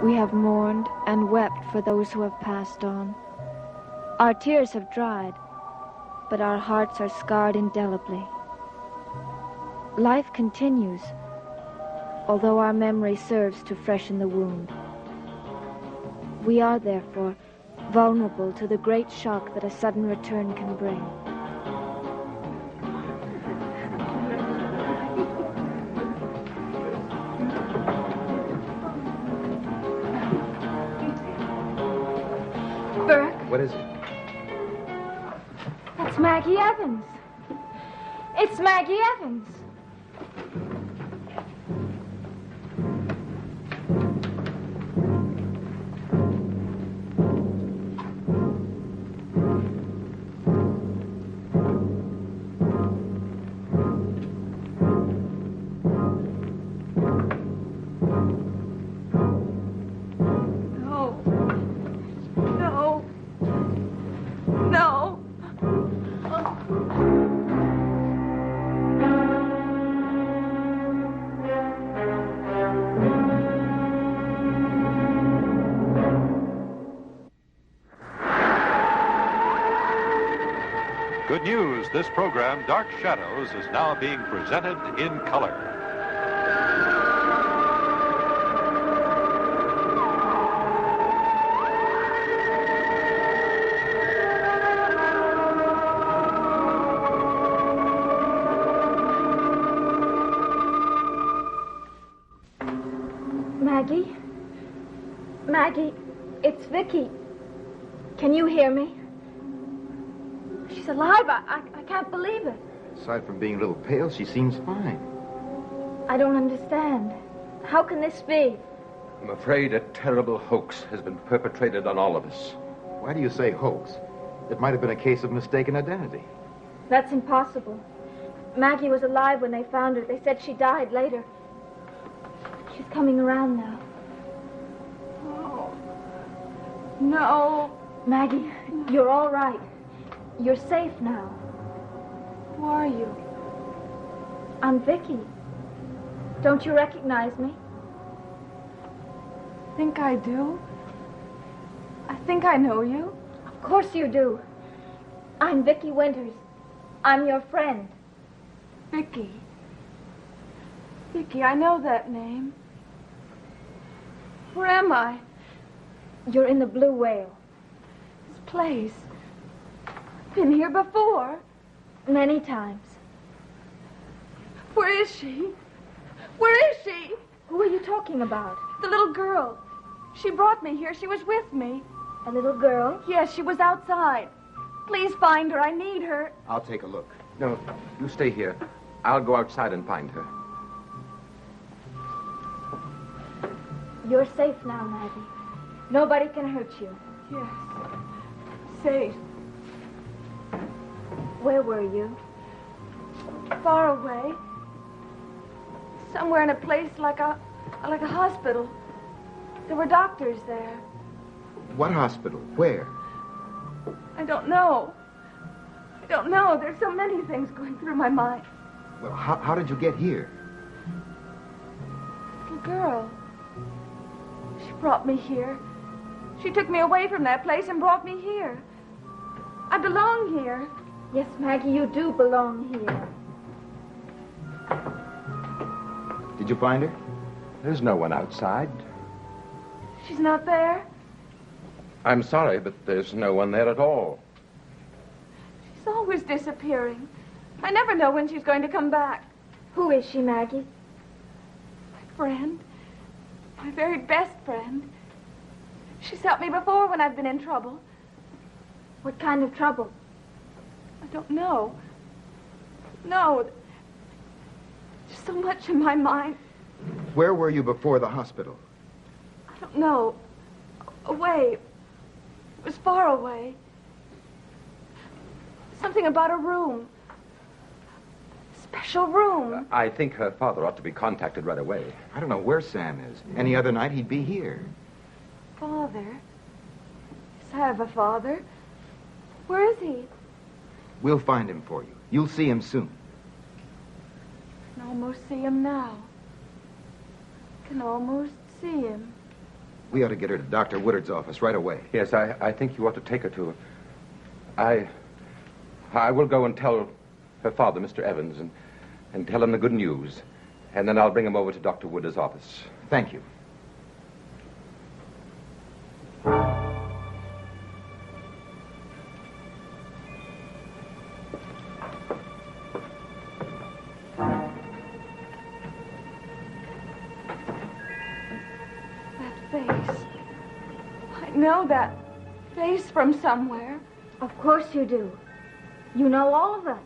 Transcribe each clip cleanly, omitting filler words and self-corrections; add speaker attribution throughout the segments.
Speaker 1: We have mourned and wept for those who have passed on. Our tears have dried, but our hearts are scarred indelibly. Life continues, although our memory serves to freshen the wound. We are, therefore, vulnerable to the great shock that a sudden return can bring.
Speaker 2: Burke?
Speaker 3: What is it?
Speaker 2: That's Maggie Evans. It's Maggie Evans.
Speaker 4: Good news, this program, Dark Shadows, is now being presented in color.
Speaker 2: Maggie? Maggie, it's Vicky. Can you hear me? She's alive. I can't believe it.
Speaker 3: Aside from being a little pale, she seems fine.
Speaker 2: I don't understand. How can this be?
Speaker 5: I'm afraid a terrible hoax has been perpetrated on all of us.
Speaker 3: Why do you say hoax? It might have been a case of mistaken identity.
Speaker 2: That's impossible. Maggie was alive when they found her. They said she died later. She's coming around now.
Speaker 6: Oh. No.
Speaker 2: Maggie, you're all right. You're safe now.
Speaker 6: Who are you?
Speaker 2: I'm Vicky. Don't you recognize me?
Speaker 6: Think I do? I think I know you.
Speaker 2: Of course you do. I'm Vicky Winters. I'm your friend.
Speaker 6: Vicky. Vicky, I know that name. Where am I?
Speaker 2: You're in the Blue Whale.
Speaker 6: This place. Been here before.
Speaker 2: Many times.
Speaker 6: Where is she? Where is she?
Speaker 2: Who are you talking about?
Speaker 6: The little girl. She brought me here. She was with me.
Speaker 2: A little girl?
Speaker 6: Yes, she was outside. Please find her. I need her.
Speaker 5: I'll take a look. No, you stay here. I'll go outside and find her.
Speaker 2: You're safe now, Maggie. Nobody can hurt you.
Speaker 6: Yes. Safe.
Speaker 2: Where were you?
Speaker 6: Far away. Somewhere in a place like a hospital. There were doctors there.
Speaker 3: What hospital? Where?
Speaker 6: I don't know. I don't know. There's so many things going through my mind.
Speaker 3: Well, how did you get here?
Speaker 6: Little girl. She brought me here. She took me away from that place and brought me here. I belong here.
Speaker 2: Yes, Maggie, you do belong here.
Speaker 3: Did you find her?
Speaker 5: There's no one outside.
Speaker 6: She's not there?
Speaker 5: I'm sorry, but there's no one there at all.
Speaker 6: She's always disappearing. I never know when she's going to come back.
Speaker 2: Who is she, Maggie?
Speaker 6: My friend. My very best friend. She's helped me before when I've been in trouble.
Speaker 2: What kind of trouble?
Speaker 6: I don't know. No. There's so much in my mind.
Speaker 3: Where were you before the hospital?
Speaker 6: I don't know. Away. It was far away. Something about a room. Special room.
Speaker 5: I think her father ought to be contacted right away.
Speaker 3: I don't know where Sam is. Any other night, he'd be here.
Speaker 6: Father? Yes, I have a father. Where is he?
Speaker 3: We'll find him for you. You'll see him soon.
Speaker 6: I can almost see him now. I can almost see him.
Speaker 3: We ought to get her to Dr. Woodard's office right away.
Speaker 5: Yes, I think you ought to take her to her. I will go and tell her father, Mr. Evans, and tell him the good news. And then I'll bring him over to Dr. Woodard's office.
Speaker 3: Thank you.
Speaker 6: I know that face from somewhere.
Speaker 1: Of course you do. You know all of us.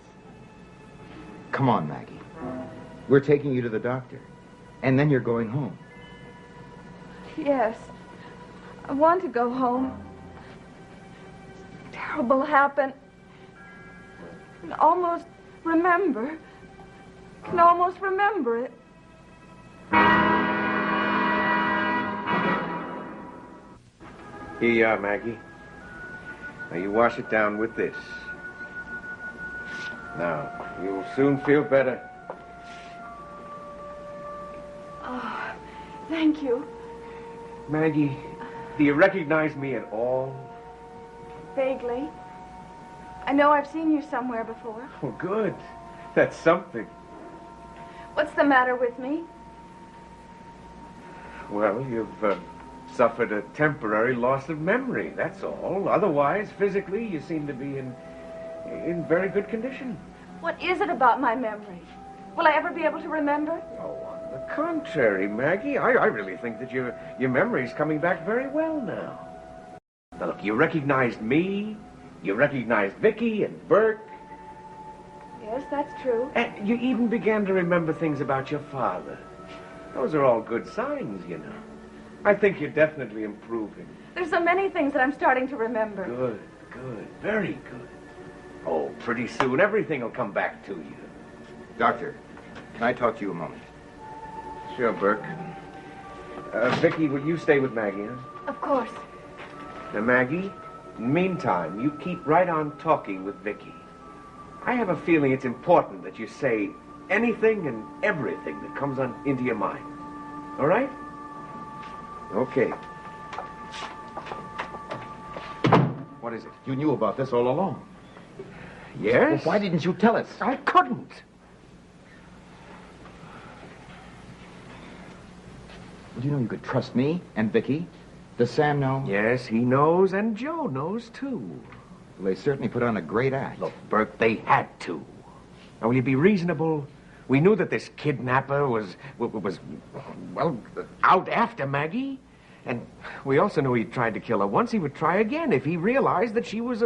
Speaker 3: Come on, Maggie. We're taking you to the doctor. And then you're going home.
Speaker 6: Yes. I want to go home. Terrible happened. Can almost remember it.
Speaker 7: Here you are, Maggie. Now you wash it down with this. Now, you'll soon feel better.
Speaker 6: Oh, thank you.
Speaker 7: Maggie, do you recognize me at all?
Speaker 6: Vaguely. I know I've seen you somewhere before.
Speaker 7: Well, good. That's something.
Speaker 6: What's the matter with me?
Speaker 7: Well, you've suffered a temporary loss of memory, that's all. Otherwise, physically, you seem to be in very good condition.
Speaker 6: What is it about my memory? Will I ever be able to remember?
Speaker 7: Oh, on the contrary, Maggie, I really think that your memory's coming back very well now. Now, look, you recognized me, you recognized Vicky and Burke.
Speaker 6: Yes, that's true.
Speaker 7: And you even began to remember things about your father. Those are all good signs, you know. I think you're definitely improving.
Speaker 6: There's so many things that I'm starting to remember.
Speaker 7: Good, good, very good. Oh, pretty soon everything will come back to you.
Speaker 3: Doctor, can I talk to you a moment?
Speaker 7: Sure, Burke. Vicky, will you stay with Maggie, huh?
Speaker 6: Of course.
Speaker 7: Now, Maggie, in the meantime, you keep right on talking with Vicky. I have a feeling it's important that you say anything and everything that comes into your mind. All right? Okay.
Speaker 3: What is it? You knew about this all along.
Speaker 7: Yes?
Speaker 3: Well, why didn't you tell us?
Speaker 7: I couldn't.
Speaker 3: Well, you know you could trust me and Vicky. Does Sam know?
Speaker 7: Yes, he knows, and Joe knows, too.
Speaker 3: Well, they certainly put on a great act.
Speaker 7: Look, Burke, they had to. Now, will you be reasonable? We knew that this kidnapper was out after Maggie. And we also knew he tried to kill her once. He would try again if he realized that she was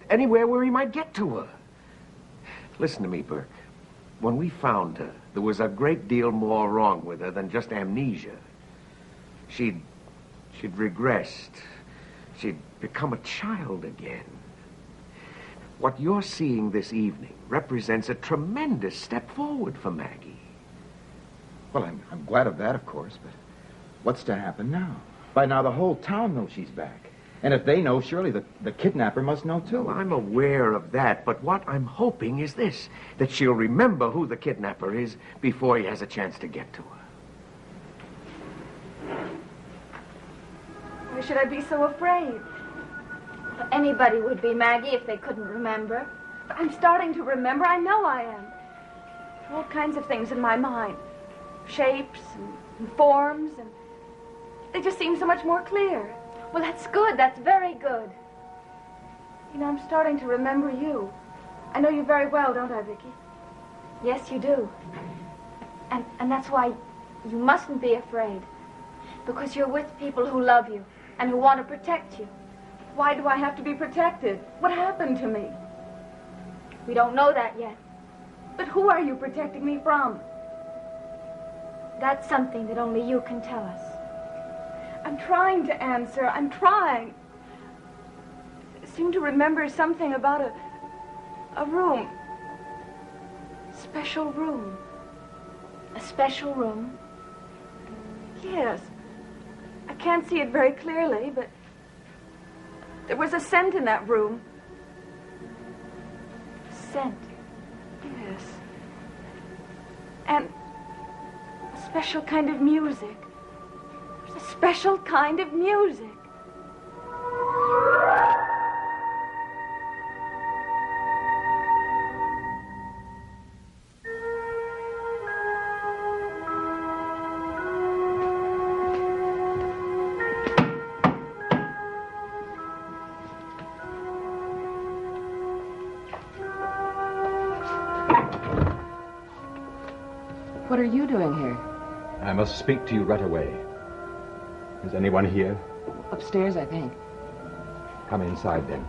Speaker 7: anywhere where he might get to her. Listen to me, Burke. When we found her, there was a great deal more wrong with her than just amnesia. She'd regressed. She'd become a child again. What you're seeing this evening represents a tremendous step forward for Maggie.
Speaker 3: Well, I'm glad of that, of course, but what's to happen now? By now, the whole town knows she's back. And if they know, surely the kidnapper must know, too.
Speaker 7: Well, I'm aware of that, but what I'm hoping is this, that she'll remember who the kidnapper is before he has a chance to get to her.
Speaker 6: Why should I be so afraid?
Speaker 1: Anybody would be, Maggie, if they couldn't remember.
Speaker 6: But I'm starting to remember. I know I am. All kinds of things in my mind. Shapes and forms, and they just seem so much more clear.
Speaker 1: Well, that's good. That's very good.
Speaker 6: You know, I'm starting to remember you. I know you very well, don't I, Vicky?
Speaker 1: Yes, you do. And that's why you mustn't be afraid. Because you're with people who love you and who want to protect you.
Speaker 6: Why do I have to be protected? What happened to me?
Speaker 1: We don't know that yet.
Speaker 6: But who are you protecting me from?
Speaker 1: That's something that only you can tell us.
Speaker 6: I'm trying to answer. I'm trying. I seem to remember something about a room. Special room.
Speaker 1: A special room?
Speaker 6: Yes. I can't see it very clearly, but there was a scent in that room.
Speaker 1: Scent?
Speaker 6: Yes. And a special kind of music. special kind of music.
Speaker 8: What are you doing here?
Speaker 5: I must speak to you right away. Is anyone here?
Speaker 8: Upstairs, I think.
Speaker 5: Come inside, then.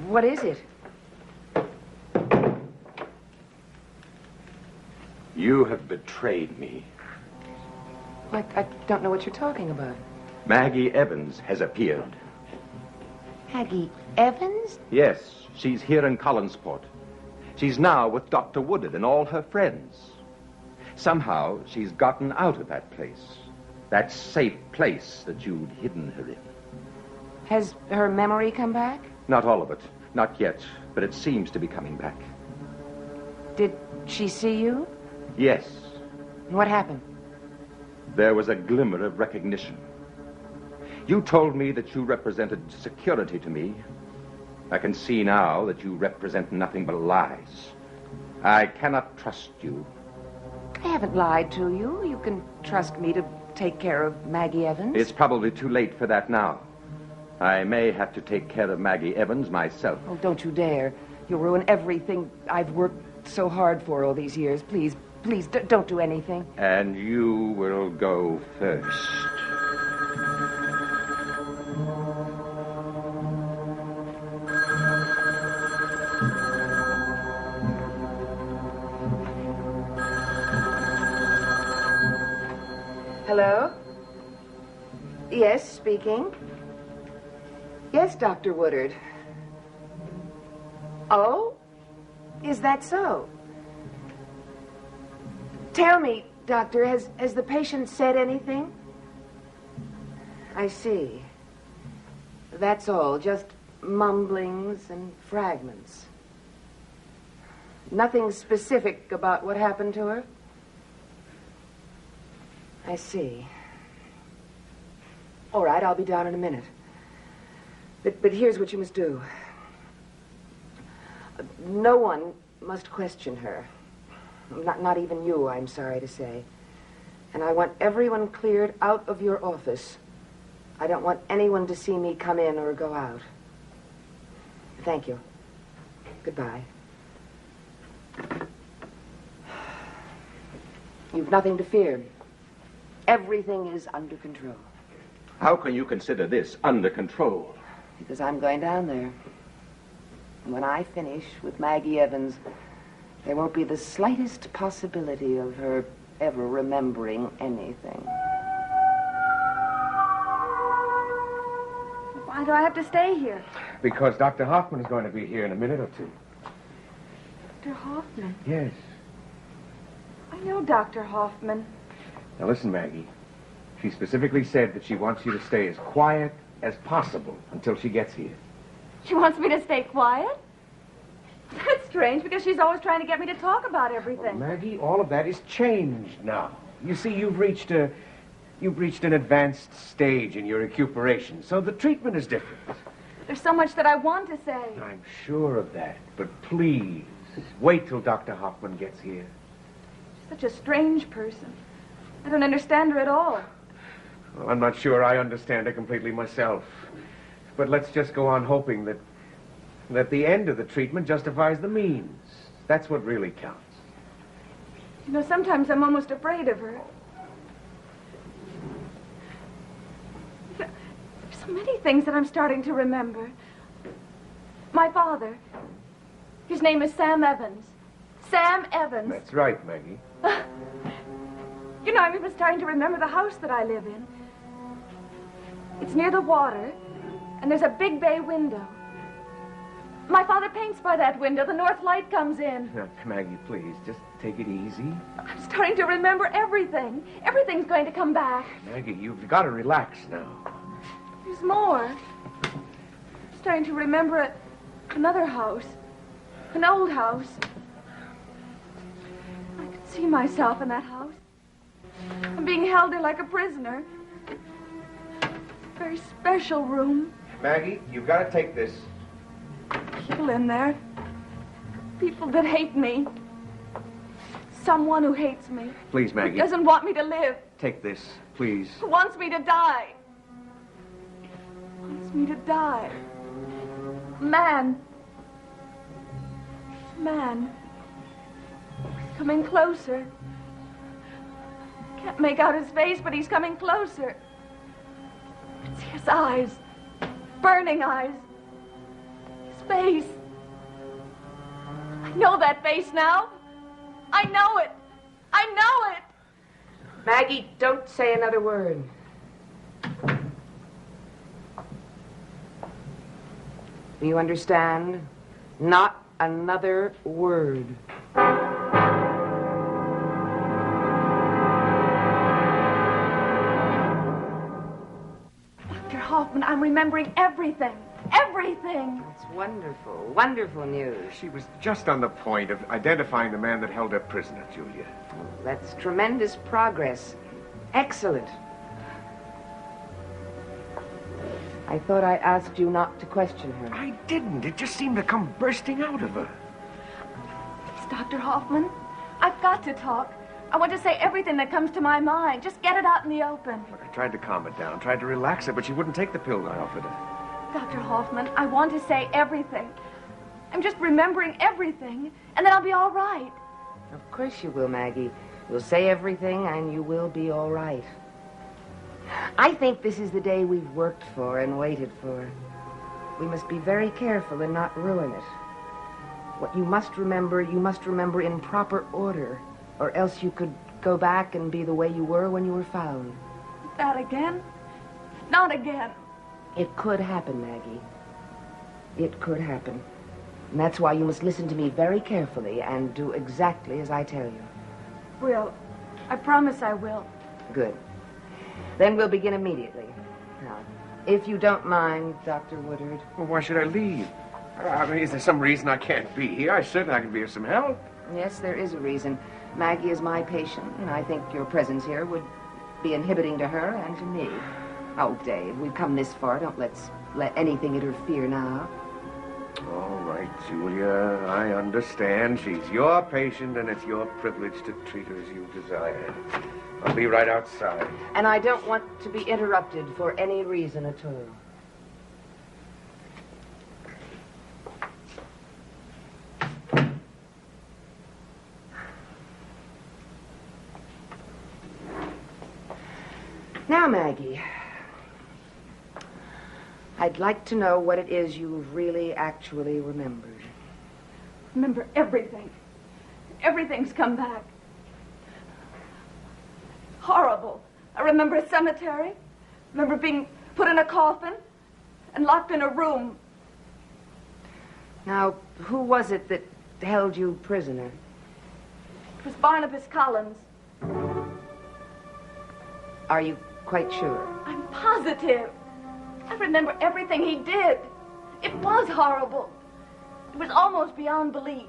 Speaker 8: What is it?
Speaker 5: You have betrayed me.
Speaker 8: I don't know what you're talking about.
Speaker 5: Maggie Evans has appeared.
Speaker 8: Maggie Evans?
Speaker 5: Yes, she's here in Collinsport. She's now with Dr. Woodard and all her friends. Somehow, she's gotten out of that place. That safe place that you'd hidden her in.
Speaker 8: Has her memory come back?
Speaker 5: Not all of it. Not yet. But it seems to be coming back.
Speaker 8: Did she see you?
Speaker 5: Yes.
Speaker 8: What happened?
Speaker 5: There was a glimmer of recognition. You told me that you represented security to me. I can see now that you represent nothing but lies. I cannot trust you.
Speaker 8: I haven't lied to you. You can trust me to take care of Maggie Evans.
Speaker 5: It's probably too late for that now. I may have to take care of Maggie Evans myself.
Speaker 8: Oh, don't you dare. You'll ruin everything I've worked so hard for all these years. Please, please, don't do anything.
Speaker 5: And you will go first.
Speaker 8: Hello? Yes, speaking. Yes, Dr. Woodard. Oh? Is that so? Tell me, Doctor, has the patient said anything? I see. That's all, just mumblings and fragments. Nothing specific about what happened to her? I see. All right, I'll be down in a minute. But here's what you must do. No one must question her. Not even you, I'm sorry to say. And I want everyone cleared out of your office. I don't want anyone to see me come in or go out. Thank you. Goodbye. You've nothing to fear. Everything is under control.
Speaker 5: How can you consider this under control?
Speaker 8: Because I'm going down there. And when I finish with Maggie Evans, there won't be the slightest possibility of her ever remembering anything.
Speaker 6: Why do I have to stay here?
Speaker 7: Because Dr. Hoffman is going to be here in a minute or two.
Speaker 6: Dr. Hoffman?
Speaker 7: Yes.
Speaker 6: I know Dr. Hoffman.
Speaker 7: Now listen, Maggie. She specifically said that she wants you to stay as quiet as possible until she gets here.
Speaker 6: She wants me to stay quiet? That's strange, because she's always trying to get me to talk about everything.
Speaker 7: Well, Maggie, all of that is changed now. You see, you've reached an advanced stage in your recuperation, so the treatment is different.
Speaker 6: There's so much that I want to say.
Speaker 7: I'm sure of that, but please, wait till Dr. Hoffman gets here.
Speaker 6: She's such a strange person. I don't understand her at all.
Speaker 7: Well, I'm not sure I understand her completely myself. But let's just go on hoping that the end of the treatment justifies the means. That's what really counts.
Speaker 6: You know, sometimes I'm almost afraid of her. There's so many things that I'm starting to remember. My father, his name is Sam Evans. Sam Evans.
Speaker 7: That's right, Maggie.
Speaker 6: You know, I'm even starting to remember the house that I live in. It's near the water, and there's a big bay window. My father paints by that window. The north light comes in.
Speaker 7: Now, Maggie, please, just take it easy.
Speaker 6: I'm starting to remember everything. Everything's going to come back.
Speaker 7: Maggie, you've got to relax now.
Speaker 6: There's more. I'm starting to remember another house. An old house. I could see myself in that house. I'm being held there like a prisoner. A very special room.
Speaker 7: Maggie, you've got to take this.
Speaker 6: People in there. People that hate me. Someone who hates me.
Speaker 7: Please, Maggie.
Speaker 6: Who doesn't want me to live.
Speaker 7: Take this, please.
Speaker 6: Who wants me to die. Wants me to die. Man. Man. He's coming closer. Can't make out his face, but he's coming closer. I can see his eyes. Burning eyes. His face. I know that face now. I know it. I know it.
Speaker 8: Maggie, don't say another word. Do you understand? Not another word.
Speaker 6: Dr. Hoffman, I'm remembering everything. Everything.
Speaker 8: That's wonderful. Wonderful news.
Speaker 7: She was just on the point of identifying the man that held her prisoner, Julia.
Speaker 8: That's tremendous progress. Excellent. I thought I asked you not to question her.
Speaker 7: I didn't. It just seemed to come bursting out of her.
Speaker 6: Please, Dr. Hoffman, I've got to talk. I want to say everything that comes to my mind. Just get it out in the open.
Speaker 7: Look, I tried to calm it down, tried to relax her, but she wouldn't take the pills I offered her.
Speaker 6: Dr. Hoffman, I want to say everything. I'm just remembering everything, and then I'll be all right.
Speaker 8: Of course you will, Maggie. You'll say everything, and you will be all right. I think this is the day we've worked for and waited for. We must be very careful and not ruin it. What you must remember in proper order, or else you could go back and be the way you were when you were found.
Speaker 6: That again? Not again.
Speaker 8: It could happen, Maggie. It could happen. And that's why you must listen to me very carefully and do exactly as I tell you.
Speaker 6: Will. I promise I will.
Speaker 8: Good. Then we'll begin immediately. Now, if you don't mind, Dr. Woodard.
Speaker 7: Well, why should I leave? I mean, is there some reason I can't be here? I certainly can be of some help.
Speaker 8: Yes, there is a reason. Maggie is my patient, and I think your presence here would be inhibiting to her and to me. Oh, Dave, we've come this far. Don't let's let anything interfere now.
Speaker 7: All right, Julia, I understand. She's your patient, and it's your privilege to treat her as you desire. I'll be right outside.
Speaker 8: And I don't want to be interrupted for any reason at all. Now, Maggie, I'd like to know what it is you've really actually remembered.
Speaker 6: Remember everything. Everything's come back. Horrible. I remember a cemetery. Remember being put in a coffin and locked in a room.
Speaker 8: Now, who was it that held you prisoner?
Speaker 6: It was Barnabas Collins.
Speaker 8: Are you quite sure?
Speaker 6: I'm positive. I remember everything he did. It was horrible. It was almost beyond belief.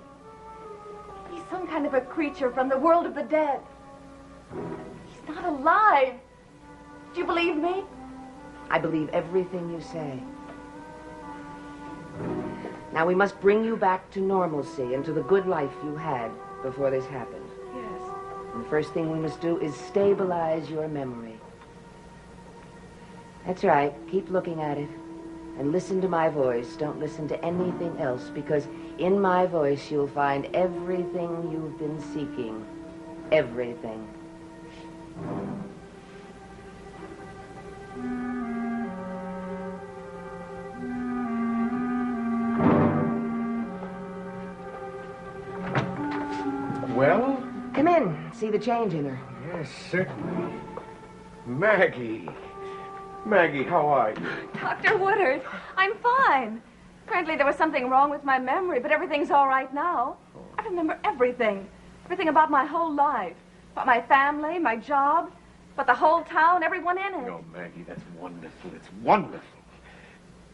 Speaker 6: He's some kind of a creature from the world of the dead. He's not alive. Do you believe me?
Speaker 8: I believe everything you say. Now we must bring you back to normalcy and to the good life you had before this happened.
Speaker 6: Yes.
Speaker 8: And the first thing we must do is stabilize your memory. That's right. Keep looking at it. And listen to my voice. Don't listen to anything else, because in my voice you'll find everything you've been seeking. Everything.
Speaker 7: Well?
Speaker 8: Come in. See the change in her.
Speaker 7: Yes, certainly. Maggie. Maggie, how are you?
Speaker 6: Dr. Woodard, I'm fine. Apparently there was something wrong with my memory, but everything's all right now. I remember everything. Everything about my whole life. About my family, my job, But the whole town, everyone in it.
Speaker 7: Oh, Maggie, that's wonderful. It's wonderful.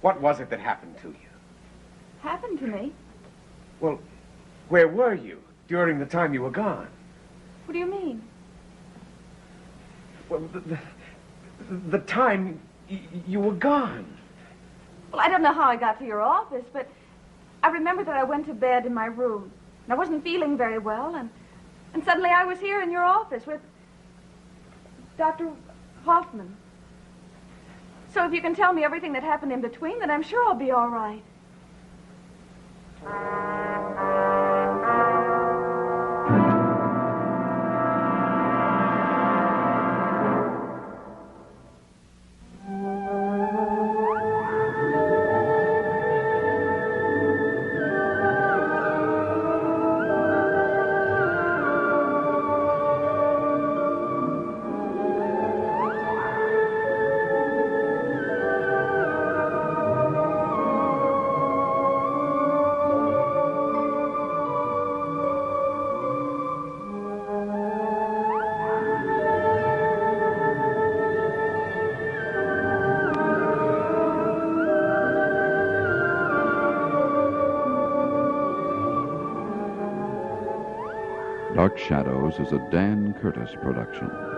Speaker 7: What was it that happened to you?
Speaker 6: Happened to me?
Speaker 7: Well, where were you during the time you were gone?
Speaker 6: What do you mean?
Speaker 7: Well, the time you were gone.
Speaker 6: Well, I don't know how I got to your office, but I remember that I went to bed in my room. And I wasn't feeling very well, and suddenly I was here in your office with Dr. Hoffman. So if you can tell me everything that happened in between, then I'm sure I'll be all right.
Speaker 9: Dark Shadows is a Dan Curtis production.